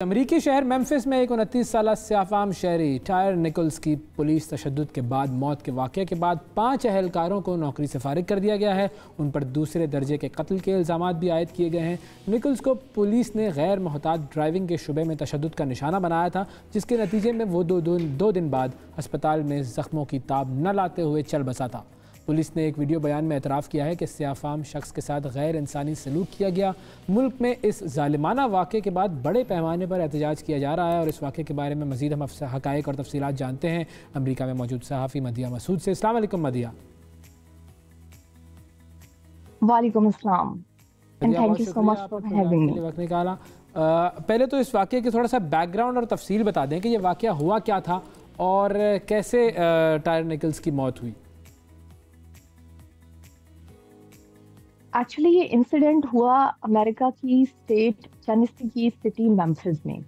अमरीकी शहर मेम्फिस में एक 29 साला स्याफाम शहरी टायर निकोल्स की पुलिस तशद्दुद के बाद मौत के वाक़े के बाद 5 अहलकारों को नौकरी से फारिग कर दिया गया है। उन पर दूसरे दर्जे के कत्ल के इल्ज़ामात भी आयद किए गए हैं। निकोल्स को पुलिस ने गैर मोहतात ड्राइविंग के शुबे में तशद्दुद का निशाना बनाया था, जिसके नतीजे में वो दो दिन बाद अस्पताल में ज़ख्मों की ताब न लाते हुए चल बसा था। पुलिस ने एक वीडियो बयान में एतराफ़ किया है कि स्याफाम शख्स के साथ गैर इंसानी सलूक किया गया। मुल्क में इस जालिमाना वाक़े के बाद बड़े पैमाने पर एहतजाज किया जा रहा है और इस वाक़े के बारे में मज़ीद हम हक़ाइक़ और तफसीलात जानते हैं अमरीका में मौजूद सहाफ़ी मदिया मसूद से। अस्सलाम वालेकुम मदिया। वालेकुम अस्सलाम and thank you so much for having me. वक्त निकाला। पहले तो इस वाक़े की थोड़ा सा बैकग्राउंड और तफसील बता दें कि ये वाक़या हुआ क्या था और कैसे टायर निकोल्स की मौत हुई। एक्चुअली ये इंसिडेंट हुआ अमेरिका की स्टेट टेनेसी की सिटी मेम्फिस में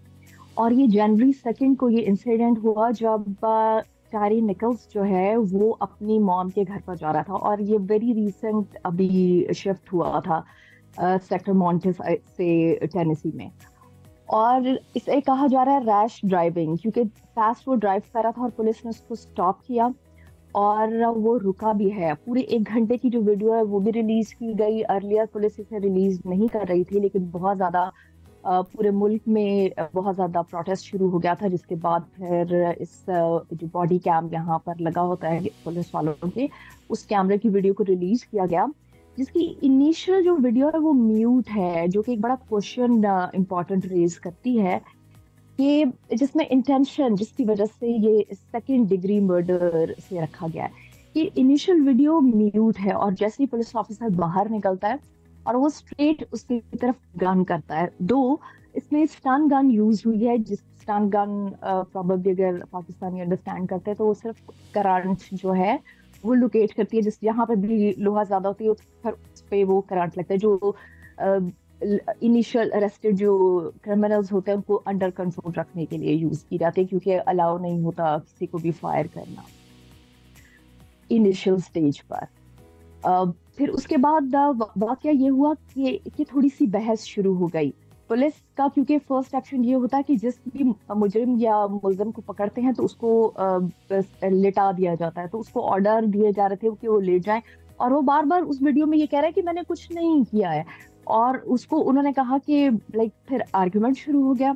और ये जनवरी 2 को ये इंसिडेंट हुआ जब टायर निकोल्स जो है वो अपनी मॉम के घर पर जा रहा था और ये वेरी रिसेंट अभी शिफ्ट हुआ था सेक्टर मॉन्टिस से टेनेसी में। और इसे कहा जा रहा है रैश ड्राइविंग, क्योंकि फास्ट वो ड्राइव कर रहा था और पुलिस ने उसको स्टॉप किया और वो रुका भी है। पूरे 1 घंटे की जो वीडियो है वो भी रिलीज की गई। अर्लियर पुलिस इसे रिलीज नहीं कर रही थी, लेकिन बहुत ज़्यादा पूरे मुल्क में बहुत ज़्यादा प्रोटेस्ट शुरू हो गया था, जिसके बाद फिर इस जो बॉडी कैम यहाँ पर लगा होता है पुलिस वालों के, उस कैमरे की वीडियो को रिलीज किया गया, जिसकी इनिशियल जो वीडियो है वो म्यूट है, जो कि एक बड़ा क्वेश्चन इम्पोर्टेंट रेज करती है कि जिसमें इंटेंशन जिसकी वजह से ये 2nd डिग्री मर्डर से रखा गया है। ये इनिशियल वीडियो म्यूट है और जैसे ही पुलिस ऑफिसर बाहर निकलता है और वो स्ट्रेट उसकी तरफ गन करता है। दो इसमें स्टन गन यूज हुई है, जिस स्टन गन प्रोबेबली अगर पाकिस्तानी अंडरस्टैंड करते हैं तो वो सिर्फ करंट जो है वो लोकेट करती है, जिस जहाँ पे भी लोहा ज्यादा होती है उस पे वो करंट लगता है। जो इनिशियल अरेस्टेड जो क्रिमिनल्स होते हैं उनको अंडर कंट्रोल रखने के लिए यूज की जाती है, क्योंकि अलाउ नहीं होता किसी को भी फायर करना इनिशियल स्टेज पर। फिर उसके बाद वाकया ये हुआ कि थोड़ी सी बहस शुरू हो गई पुलिस का, क्योंकि फर्स्ट एक्शन ये होता है कि जिस भी मुजरिम या मुलजिम को पकड़ते हैं तो उसको लिटा दिया जाता है। तो उसको ऑर्डर दिए जा रहे थे कि वो लेट जाए और वो बार बार उस वीडियो में ये कह रहा है कि मैंने कुछ नहीं किया है। और उसको उन्होंने कहा कि लाइक फिर आर्ग्यूमेंट शुरू हो गया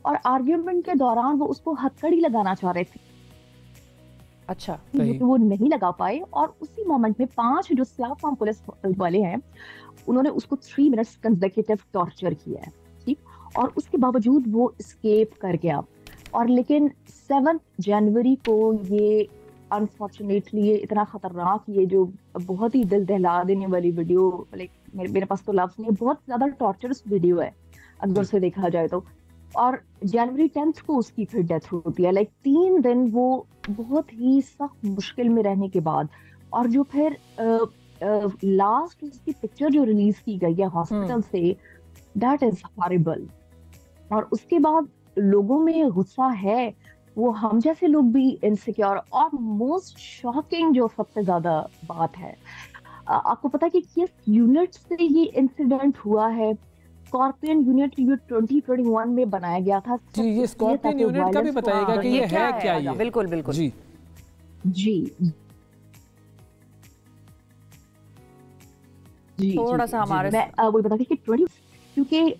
और आर्ग्यूमेंट के दौरान वो उसको हथकड़ी लगाना चाह रहे थे। अच्छा, वो नहीं लगा पाए और उसी मोमेंट में 5 जो स्याफाम पुलिस वाले हैं उन्होंने उसको 3 मिनट्स कंसेक्यूटिव टॉर्चर किया है, ठीक। और उसके बावजूद वो एस्केप कर गया। और लेकिन 7 जनवरी को ये अनफॉर्चुनेटली ये इतना खतरनाक, ये जो बहुत ही दिल दहला देने वाली वीडियो, लाइक मेरे पास तो लफ्ज़ नहीं है, बहुत ज्यादा टॉर्चरस वीडियो है अगर उसे देखा जाए तो। और जनवरी 10 को उसकी फिर डेथ होती है। लाइक 3 दिन वो बहुत ही सख्त मुश्किल में रहने के बाद, और जो फिर लास्ट उसकी पिक्चर जो रिलीज की गई है हॉस्पिटल से, दैट इज हॉरिबल। और उसके बाद लोगों में गुस्सा है, वो हम जैसे लोग भी इनसिक्योर। और मोस्ट शॉकिंग जो सबसे ज्यादा बात है, आपको पता है कि किस यूनिट से ये इंसिडेंट हुआ है? स्कॉर्पियन यूनिट जो 2021 में बनाया गया था। जी, ये स्कॉर्पियन यूनिट का भी बताइएगा कि ये है क्या? ये बिल्कुल बिल्कुल जी जी जी थोड़ा सा हमारे मैं वही बता कि 20, क्योंकि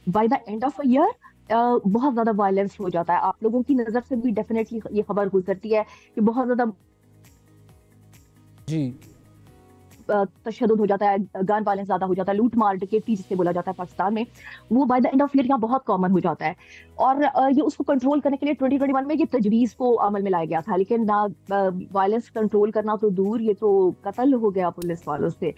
by the end of a year बहुत ज्यादा वायलेंस हो जाता है। आप लोगों की नजर से भी डेफिनेटली ये खबर गुजरती है कि बहुत ज्यादा जी तशद्दुद हो जाता है, गन वायलेंस ज्यादा हो जाता है, लूट मार डकैती जिसे बोला जाता है पाकिस्तान में, वो by the end of year यहाँ बहुत कॉमन हो जाता है। और ये उसको कंट्रोल करने के लिए 2021 में ये तजवीज़ को अमल में लाया गया था, लेकिन ना वायलेंस कंट्रोल करना तो दूर, ये तो कत्ल हो गया पुलिस वालों से।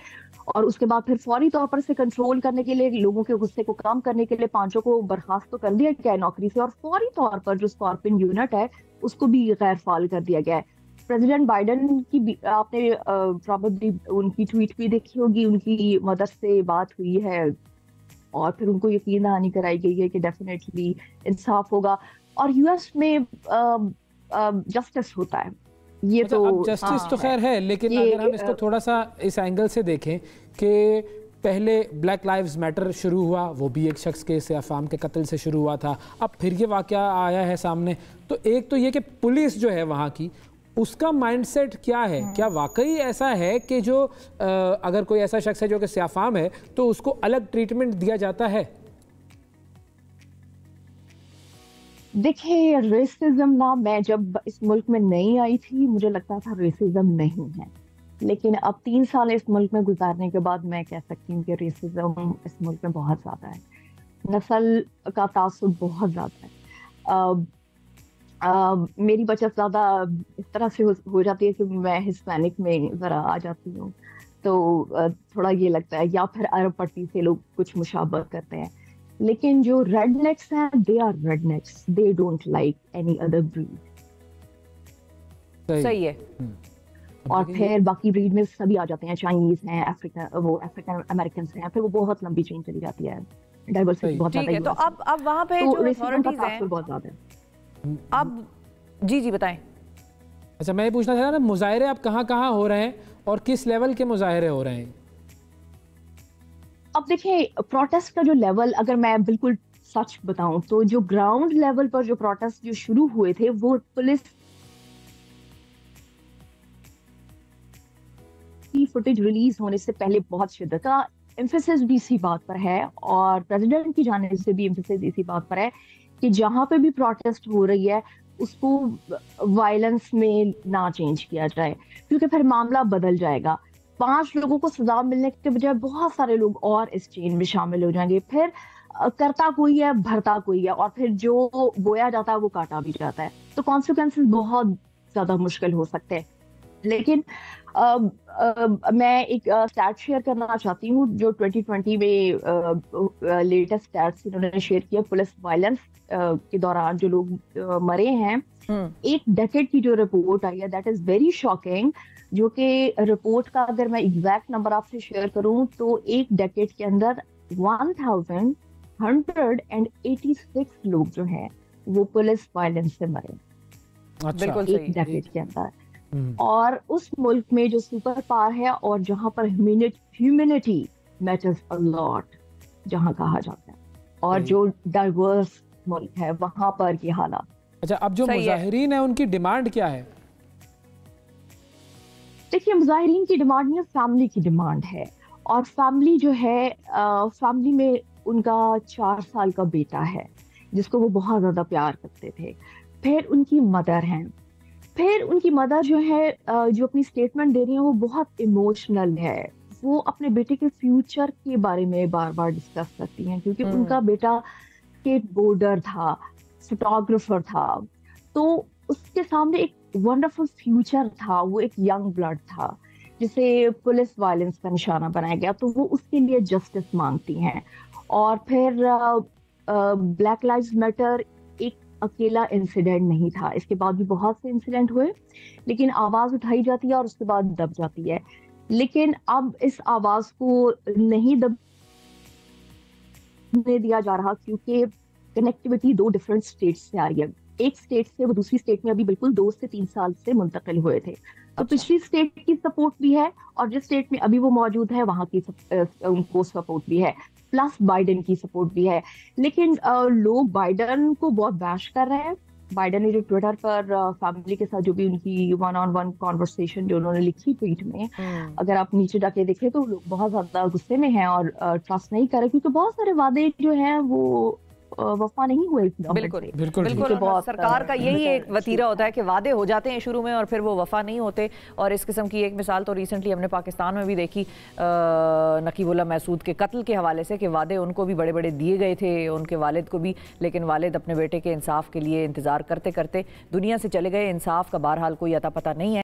और उसके बाद फिर फौरी तौर पर से कंट्रोल करने के लिए, लोगों के गुस्से को कम करने के लिए 5 को बर्खास्त तो कर दिया गया है नौकरी से, और फौरी तौर पर जो स्कॉर्पियन यूनिट है उसको भी गैर फाल कर दिया गया है। प्रेसिडेंट बाइडेन की आपने प्रॉब्लली उनकी ट्वीट भी देखी होगी, उनकी मदद से बात हुई है और फिर उनको यकीन दहानी कराई गई है कि डेफिनेटली इंसाफ होगा और यूएस में जस्टिस होता है। ये तो जस्टिस तो खैर है, लेकिन अगर हम इसको थोड़ा सा इस एंगल से देखें कि पहले ब्लैक लाइव्स मैटर शुरू हुआ, वो भी एक शख्स के सयाफाम के कत्ल से शुरू हुआ था, अब फिर ये वाक़या आया है सामने। तो एक तो ये कि पुलिस जो है वहाँ की, उसका माइंडसेट क्या है? क्या वाकई ऐसा है कि जो अगर कोई ऐसा शख्स है जो कि सयाफाम है तो उसको अलग ट्रीटमेंट दिया जाता है? देखिए, रेसिज्म ना, मैं जब इस मुल्क में नहीं आई थी मुझे लगता था रेसिज्म नहीं है, लेकिन अब 3 साल इस मुल्क में गुजारने के बाद मैं कह सकती हूँ कि रेसिज्म इस मुल्क में बहुत ज़्यादा है। नस्ल का तासुब बहुत ज़्यादा है। मेरी बचत ज़्यादा इस तरह से हो जाती है कि मैं हिस्पैनिक में ज़रा आ जाती हूँ, तो थोड़ा ये लगता है, या फिर अरब पट्टी से लोग कुछ मुशाबहत करते हैं। लेकिन जो रेडनेक्स हैं, they are rednecks, they don't like any other breed. सही है। और फिर बाकी ब्रीड में सभी आ जाते हैं, चाइनीज हैं, अफ्रीकन अमेरिकन हैं, फिर वो बहुत लंबी चेन चली जाती है, डाइवर्सिटी बहुत ज्यादा है। तो अब वहाँ पे जो अथॉरिटीज हैं बहुत ज्यादा है। अब जी बताएं। अच्छा, मैं ये पूछना चाह रहा था, मुजाहरे अब कहाँ हो रहे हैं और किस लेवल के मुजाहरे हो रहे हैं? अब देखिए, प्रोटेस्ट का जो लेवल, अगर मैं बिल्कुल सच बताऊं तो जो ग्राउंड लेवल पर जो प्रोटेस्ट जो शुरू हुए थे वो पुलिस की फुटेज रिलीज होने से पहले बहुत शिद्दत का एम्फेसिस भी इसी बात पर है, और प्रेसिडेंट की जानिब से भी एम्फेसिस इसी बात पर है कि जहां पे भी प्रोटेस्ट हो रही है उसको वायलेंस में ना चेंज किया जाए, क्योंकि फिर मामला बदल जाएगा। 5 लोगों को सजा मिलने के बजाय बहुत सारे लोग और इस चेन में शामिल हो जाएंगे, फिर करता कोई है भरता कोई है, और फिर जो बोया जाता है वो काटा भी जाता है, तो कॉन्सिक्वेंसेस बहुत ज्यादा मुश्किल हो सकते हैं। लेकिन मैं एक स्टैट शेयर करना चाहती हूँ जो 2020 में लेटेस्ट स्टैट्स इन्होंने शेयर किया पुलिस वायलेंस के दौरान जो लोग मरे हैं। एक डेकेड की जो रिपोर्ट आई है, दैट इज वेरी शॉकिंग, जो कि रिपोर्ट का अगर मैं एग्जैक्ट नंबर आपसे शेयर करूं तो एक डेकेड के अंदर 1186 लोग जो हैं वो पुलिस वायलेंस से मरे। अच्छा, बिल्कुल एक डेकेड के अंदर। और उस मुल्क में जो सुपर पावर है और जहां पर ह्यूमैनिटी मैटर्स अ लॉट, जहां कहा जाता है, और जो डाइवर्स मुल्क है वहां पर ये हालात। अच्छा, अब जो मुजाहिरीन है उनकी डिमांड क्या है? देखिए, मुजाहिरीन की डिमांड नहीं, फैमिली की डिमांड है, और फैमिली जो है, फैमिली में उनका 4 साल का बेटा है जिसको वो बहुत ज्यादा प्यार करते थे। फिर उनकी मदर हैं, फिर उनकी मदर जो है जो अपनी स्टेटमेंट दे रही है वो बहुत इमोशनल है। वो अपने बेटे के फ्यूचर के बारे में बार बार डिस्कस करती हैं, क्योंकि उनका बेटा स्केट बोर्डर था, फोटोग्राफर था, तो उसके सामने एक वंडरफुल फ्यूचर था, वो एक यंग ब्लड था जिसे पुलिस वायलेंस का निशाना बनाया गया, तो वो उसके लिए जस्टिस मांगती हैं। और फिर ब्लैक लाइव्स मैटर एक अकेला इंसिडेंट नहीं था, इसके बाद भी बहुत से इंसिडेंट हुए, लेकिन आवाज उठाई जाती है और उसके बाद दब जाती है। लेकिन अब इस आवाज को नहीं दबने दिया जा रहा, क्योंकि कनेक्टिविटी 2 डिफरेंट स्टेट से आ रही है। एक स्टेट से वो दूसरी स्टेट में अभी बिल्कुल 2 से 3 साल से मुंतकिल हुए थे, तो पिछली स्टेट की सपोर्ट भी है और जिस स्टेट में अभी वो मौजूद है वहां की उनको सपोर्ट भी है, प्लस बाइडेन की सपोर्ट भी है। लेकिन लोग बाइडेन को बहुत बैश कर रहे हैं। बाइडेन ने जो ट्विटर पर फैमिली के साथ जो भी उनकी 1-on-1 कॉन्वर्सेशन जो उन्होंने लिखी ट्वीट में, अगर आप नीचे जाके देखें तो लोग बहुत ज्यादा गुस्से में हैं और ट्रस्ट नहीं कर रहे, क्योंकि बहुत सारे वादे जो हैं वो वफा नहीं हुए। बिल्कुल सरकार का यही एक वतीरा होता है कि वादे हो जाते हैं शुरू में और फिर वो वफा नहीं होते। और इस किस्म की एक मिसाल तो रिसेंटली हमने पाकिस्तान में भी देखी, नकीबुल्लाह महसूद के कत्ल के हवाले से, कि वादे उनको भी बड़े बड़े दिए गए थे, उनके वालिद को भी, लेकिन वालिद अपने बेटे के इंसाफ के लिए इंतजार करते करते दुनिया से चले गए। इंसाफ का बहरहाल कोई अता पता नहीं है।